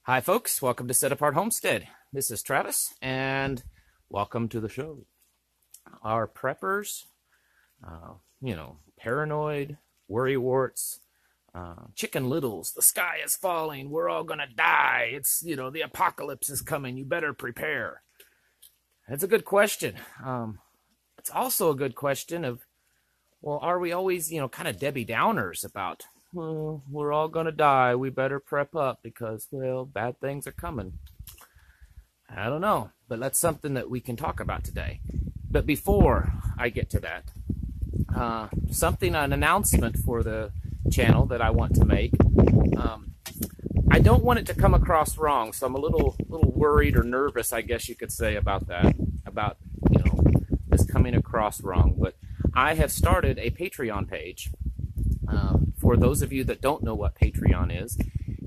Hi, folks. Welcome to Set Apart Homestead. This is Travis, and welcome to the show. Our preppers, paranoid, worrywarts, chicken littles, the sky is falling, we're all gonna die, the apocalypse is coming, you better prepare. That's a good question. It's also a good question of, well, are we always, kind of Debbie Downers about, well, we're all going to die, we better prep up because, well, bad things are coming. I don't know, but that's something that we can talk about today. But before I get to that, an announcement for the channel that I want to make. I don't want it to come across wrong, so I'm a little worried or nervous, I guess you could say, about that, about, this coming across wrong. But I have started a Patreon page. For those of you that don't know what Patreon is,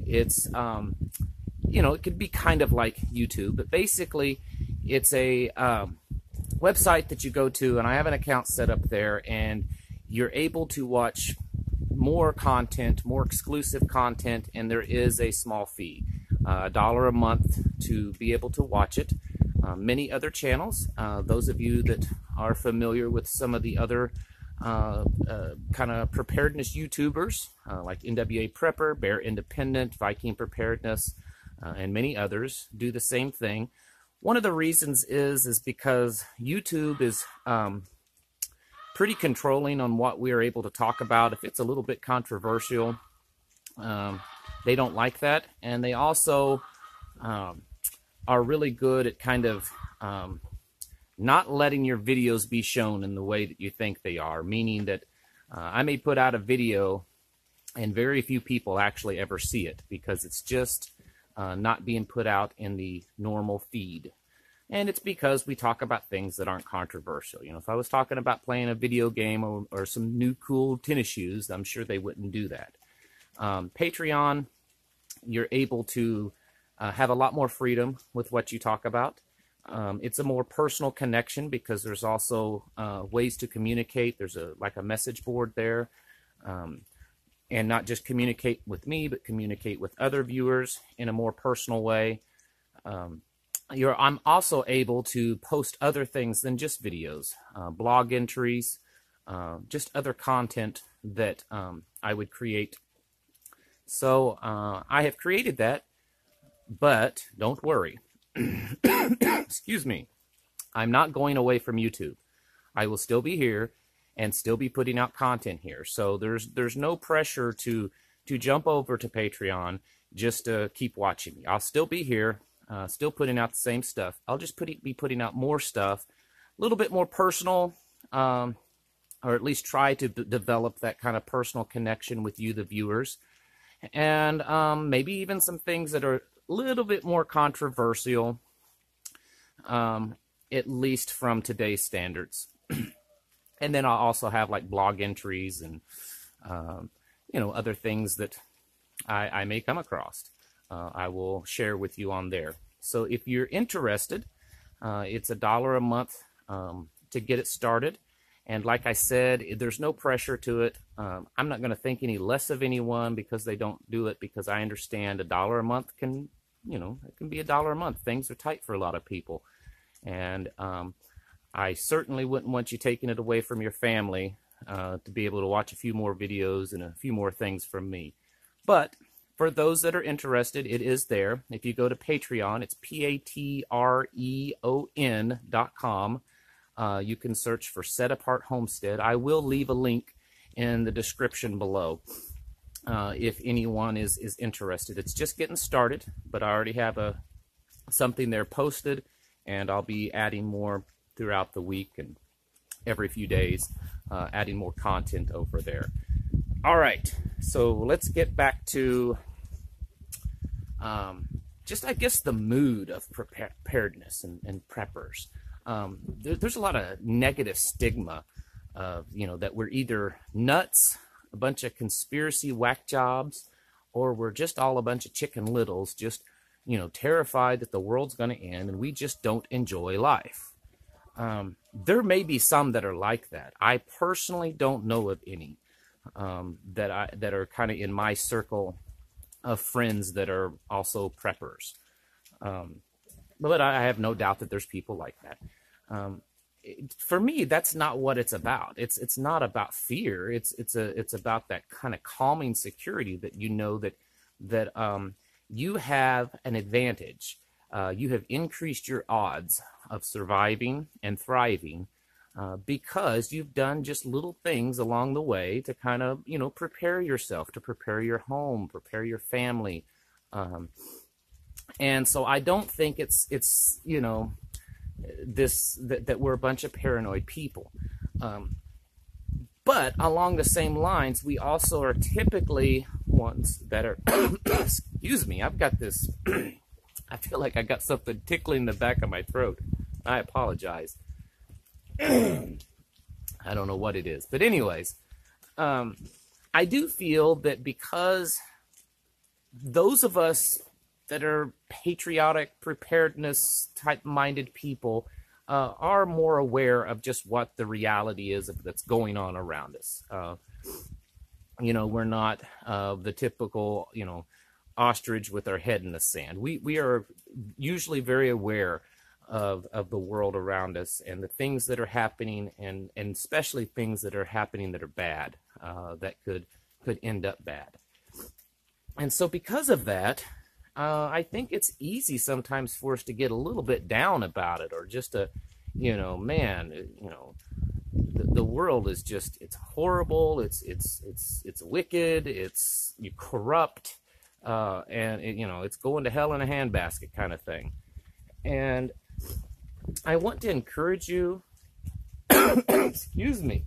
it's, it could be kind of like YouTube, but basically it's a website that you go to, and I have an account set up there, and you're able to watch more content, more exclusive content, and there is a small fee, $1 a month to be able to watch it. Many other channels, those of you that are familiar with some of the other kind of preparedness YouTubers like NWA Prepper, Bear Independent, Viking Preparedness, and many others do the same thing. One of the reasons is because YouTube is pretty controlling on what we are able to talk about. If it's a little bit controversial, they don't like that, and they also are really good at kind of not letting your videos be shown in the way that you think they are, meaning that I may put out a video and very few people actually ever see it because it's just not being put out in the normal feed. And it's because we talk about things that aren't controversial. If I was talking about playing a video game or some new cool tennis shoes, I'm sure they wouldn't do that. Patreon, you're able to have a lot more freedom with what you talk about. It's a more personal connection because there's also ways to communicate. There's like a message board there, and not just communicate with me, but communicate with other viewers in a more personal way. I'm also able to post other things than just videos, blog entries, just other content that I would create. So I have created that, but don't worry. Excuse me. I'm not going away from YouTube. I will still be here and still be putting out content here. So there's no pressure to jump over to Patreon just to keep watching me. I'll still be here, still putting out the same stuff. I'll just be putting out more stuff, a little bit more personal, or at least try to develop that kind of personal connection with you, the viewers, and maybe even some things that are a little bit more controversial, at least from today's standards. And then I'll also have like blog entries and other things that I may come across. I will share with you on there. So if you're interested, it's $1 a month to get it started. And like I said, there's no pressure to it. I'm not going to think any less of anyone because they don't do it, because I understand $1 a month can, it can be $1 a month. Things are tight for a lot of people. And I certainly wouldn't want you taking it away from your family to be able to watch a few more videos and a few more things from me. But for those that are interested, it is there. If you go to Patreon, it's patreon.com. You can search for Set Apart Homestead. I will leave a link in the description below if anyone is interested. It's just getting started, but I already have something there posted, and I'll be adding more throughout the week and every few days, adding more content over there. All right, so let's get back to just, I guess, the mood of preparedness and preppers. There's a lot of negative stigma of, that we're either nuts, a bunch of conspiracy whack jobs, or we're just all a bunch of chicken littles, just, terrified that the world's going to end and we just don't enjoy life. There may be some that are like that. I personally don't know of any that are kind of in my circle of friends that are also preppers. But I have no doubt that there's people like that. For me, that's not what it's about. It's not about fear. It's about that kind of calming security that you know that you have an advantage. You have increased your odds of surviving and thriving because you've done just little things along the way to kind of, prepare yourself, to prepare your home, prepare your family. And so I don't think it's that we're a bunch of paranoid people. But along the same lines, we also are typically ones that are, excuse me, I've got this, I feel like I got something tickling the back of my throat. I apologize. I don't know what it is. But anyways, I do feel that because those of us that are patriotic, preparedness type-minded people are more aware of just what the reality is that's going on around us. We're not the typical, ostrich with our head in the sand. We are usually very aware of the world around us and the things that are happening, and especially things that are happening that are bad, that could end up bad. And so because of that, I think it's easy sometimes for us to get a little bit down about it, or just the world is just, it's horrible, it's wicked, it's corrupt, and it's going to hell in a handbasket kind of thing. And I want to encourage you, excuse me,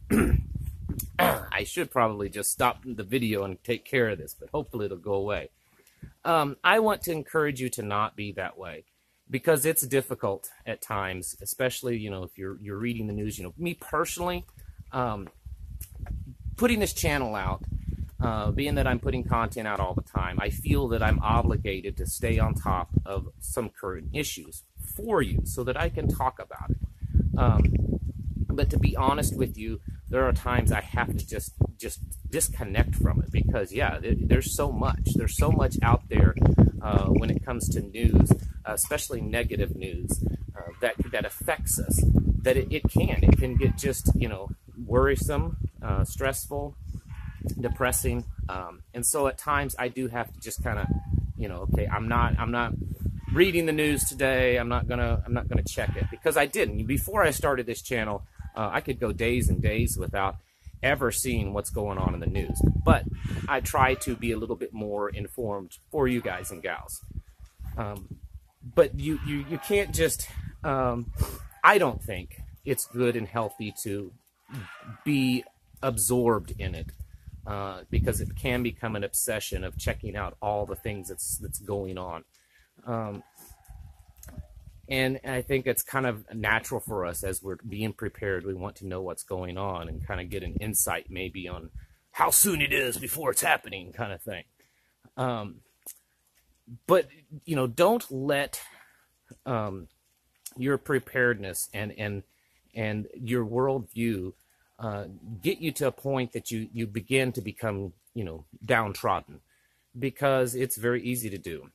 I should probably just stop the video and take care of this, but hopefully it'll go away. I want to encourage you to not be that way, because it's difficult at times, especially, if you're reading the news. Me personally, putting this channel out, being that I'm putting content out all the time, I feel that I'm obligated to stay on top of some current issues for you so that I can talk about it. But to be honest with you, there are times I have to just disconnect from it, because there's so much out there when it comes to news, especially negative news, that affects us, that it can get just worrisome, stressful, depressing, and so at times I do have to just kind of okay, I'm not reading the news today. I'm not gonna check it, because I didn't before I started this channel. I could go days and days without ever seeing what's going on in the news. But I try to be a little bit more informed for you guys and gals. But you can't just, I don't think it's good and healthy to be absorbed in it, because it can become an obsession of checking out all the things that's going on. And I think it's kind of natural for us as we're being prepared. We want to know what's going on and kind of get an insight maybe on how soon it is before it's happening, kind of thing. But, don't let your preparedness and your worldview get you to a point that you begin to become, downtrodden, because it's very easy to do.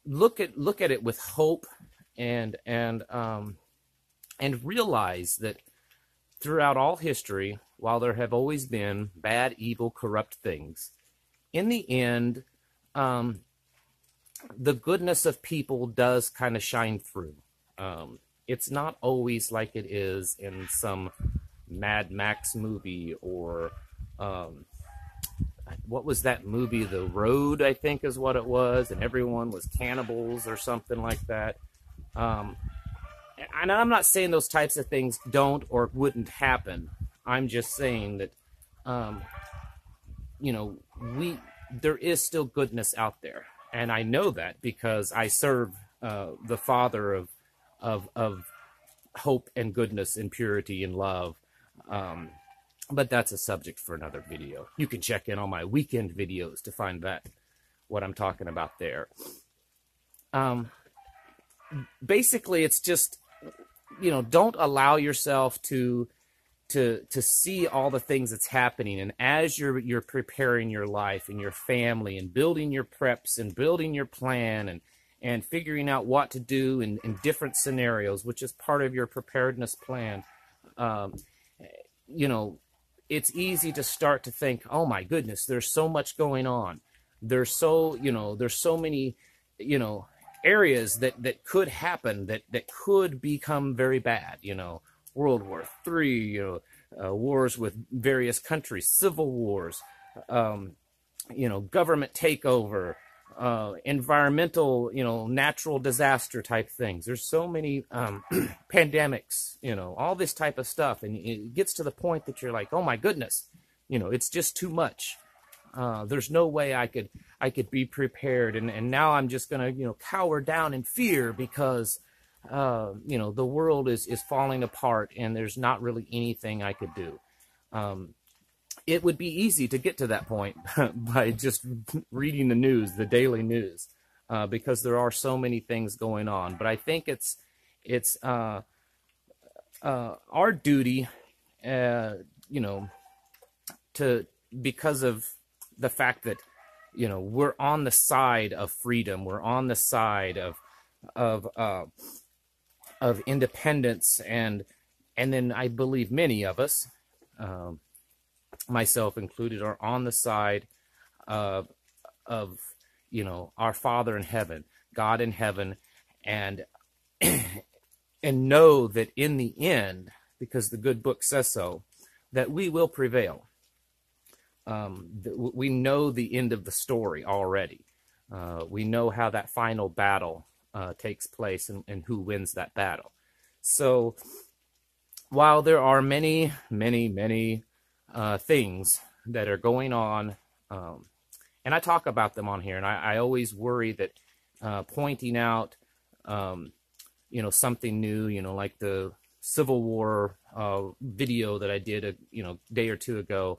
Look at it with hope, and realize that throughout all history, while there have always been bad, evil, corrupt things, in the end, the goodness of people does kind of shine through. It's not always like it is in some Mad Max movie, or what was that movie? The Road, I think is what it was, and everyone was cannibals or something like that. And I'm not saying those types of things don't or wouldn't happen. I'm just saying that, there is still goodness out there, and I know that because I serve the Father of hope and goodness and purity and love. But that's a subject for another video. You can check in on my weekend videos to find what I'm talking about there. Basically, it's just, don't allow yourself to to see all the things that's happening, and as you're preparing your life and your family and building your preps and building your plan and figuring out what to do in different scenarios, which is part of your preparedness plan. um, you know, it's easy to start to think, oh my goodness, there's so much going on. There's so many, areas that could happen, that could become very bad, World War III, wars with various countries, civil wars, government takeover, environmental, natural disaster type things. There's so many pandemics, all this type of stuff. And it gets to the point that you're like, oh my goodness, it's just too much. There's no way I could be prepared. And now I'm just going to, cower down in fear because, the world is falling apart and there's not really anything I could do. It would be easy to get to that point by just reading the news, the daily news, because there are so many things going on. But I think it's our duty, because of the fact that, we're on the side of freedom, we're on the side of independence, and then I believe many of us, myself included, are on the side of our Father in heaven, God in heaven, and and know that in the end, because the good book says so, that we will prevail. We know the end of the story already. We know how that final battle takes place and who wins that battle. So while there are many, many, many things that are going on, and I talk about them on here, and I always worry that pointing out, something new, like the Civil War video that I did a day or two ago,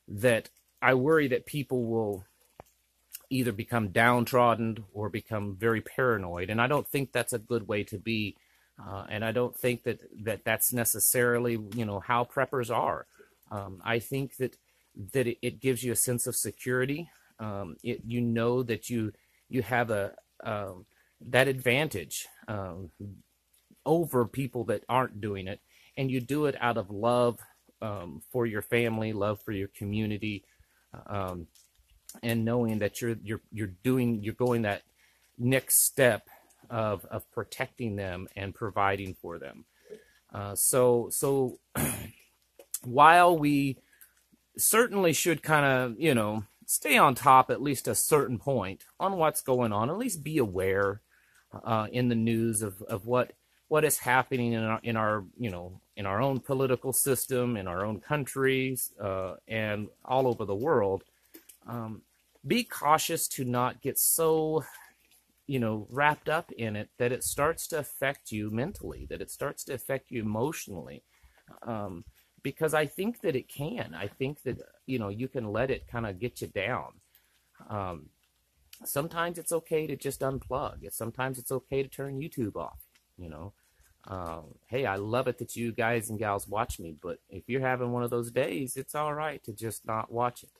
that I worry that people will either become downtrodden or become very paranoid, and I don't think that's a good way to be, and I don't think that's necessarily how preppers are. I think that it gives you a sense of security. That you have that advantage over people that aren't doing it, and you do it out of love for your family, love for your community, and knowing that you're going that next step of protecting them and providing for them. So while we certainly should kind of stay on top at least a certain point on what's going on, at least be aware in the news of what is happening in our own political system, in our own countries, and all over the world. Be cautious to not get so wrapped up in it that it starts to affect you mentally, that it starts to affect you emotionally, because I think that it can. I think that you can let it kind of get you down. Sometimes it's okay to just unplug. Sometimes it's okay to turn YouTube off. Hey, I love it that you guys and gals watch me, but if you're having one of those days, it's all right to just not watch it.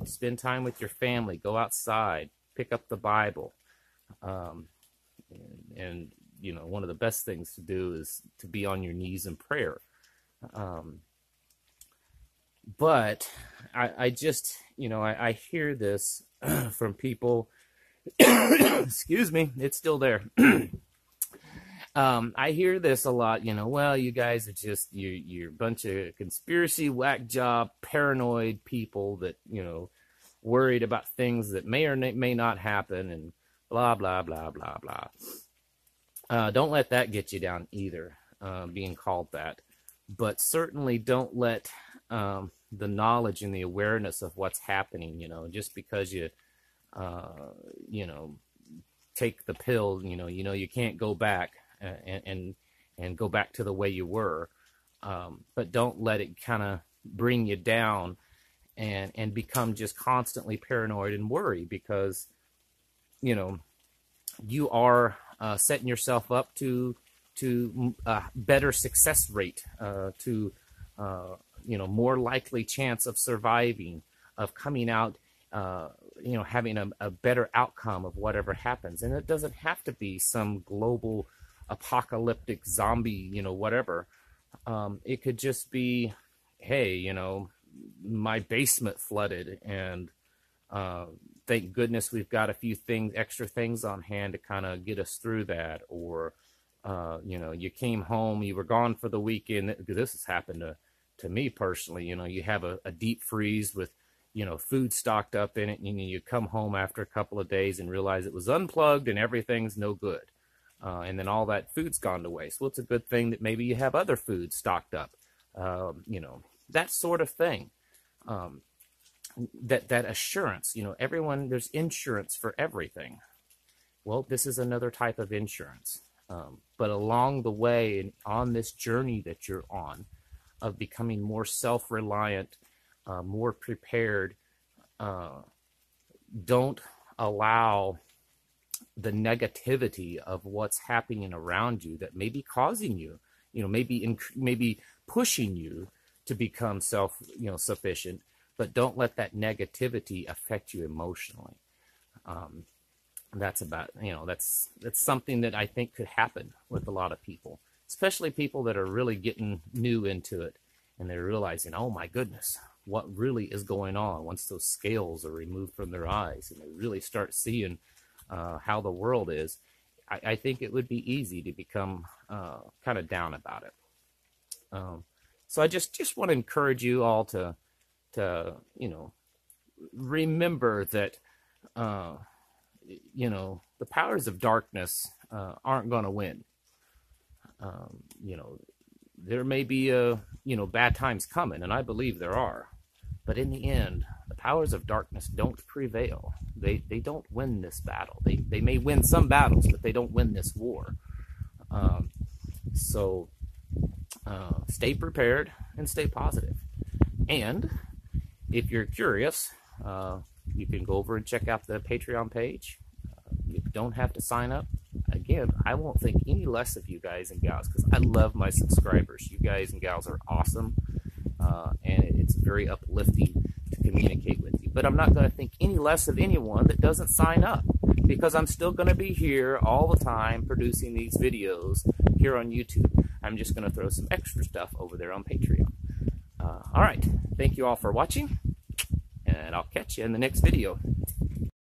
Spend time with your family, go outside, pick up the Bible. And one of the best things to do is to be on your knees in prayer. But I just, I hear this from people, excuse me, it's still there. I hear this a lot, well, you guys are just, you're a bunch of conspiracy, whack job, paranoid people that, worried about things that may or may not happen, and blah, blah, blah, blah, blah. Don't let that get you down either, being called that. But certainly don't let the knowledge and the awareness of what's happening, just because you, take the pill, you can't go back and go back to the way you were. But don't let it kind of bring you down and become just constantly paranoid and worry, because, you are setting yourself up to to better success rate, to more likely chance of surviving, of coming out, having a better outcome of whatever happens. And it doesn't have to be some global apocalyptic zombie, whatever. It could just be, hey, my basement flooded, and thank goodness we've got a few extra things on hand to kind of get us through that. Or you came home, you were gone for the weekend. This has happened to me personally. You have a deep freeze with food stocked up in it, and you come home after a couple of days and realize it was unplugged and everything's no good, and then all that food's gone to waste. Well, it's a good thing that maybe you have other food stocked up, that sort of thing. That assurance, everyone, there's insurance for everything. Well, this is another type of insurance. But along the way and on this journey that you're on of becoming more self-reliant, more prepared, don't allow the negativity of what's happening around you that may be causing you, maybe pushing you to become sufficient, but don't let that negativity affect you emotionally. That's something that I think could happen with a lot of people, especially people that are really getting new into it, and they're realizing, oh my goodness, what really is going on once those scales are removed from their eyes and they really start seeing how the world is. I think it would be easy to become kind of down about it. So I just want to encourage you all to remember that the powers of darkness aren't going to win. There may be bad times coming, and I believe there are, but in the end, the powers of darkness don't prevail. They don't win this battle. They may win some battles, but they don't win this war. So stay prepared and stay positive. And if you're curious, you can go over and check out the Patreon page. You don't have to sign up. Again, I won't think any less of you guys and gals, because I love my subscribers. You guys and gals are awesome, and it's very uplifting to communicate with you. But I'm not going to think any less of anyone that doesn't sign up, because I'm still going to be here all the time producing these videos here on YouTube. I'm just going to throw some extra stuff over there on Patreon. All right. Thank you all for watching, and I'll catch you in the next video.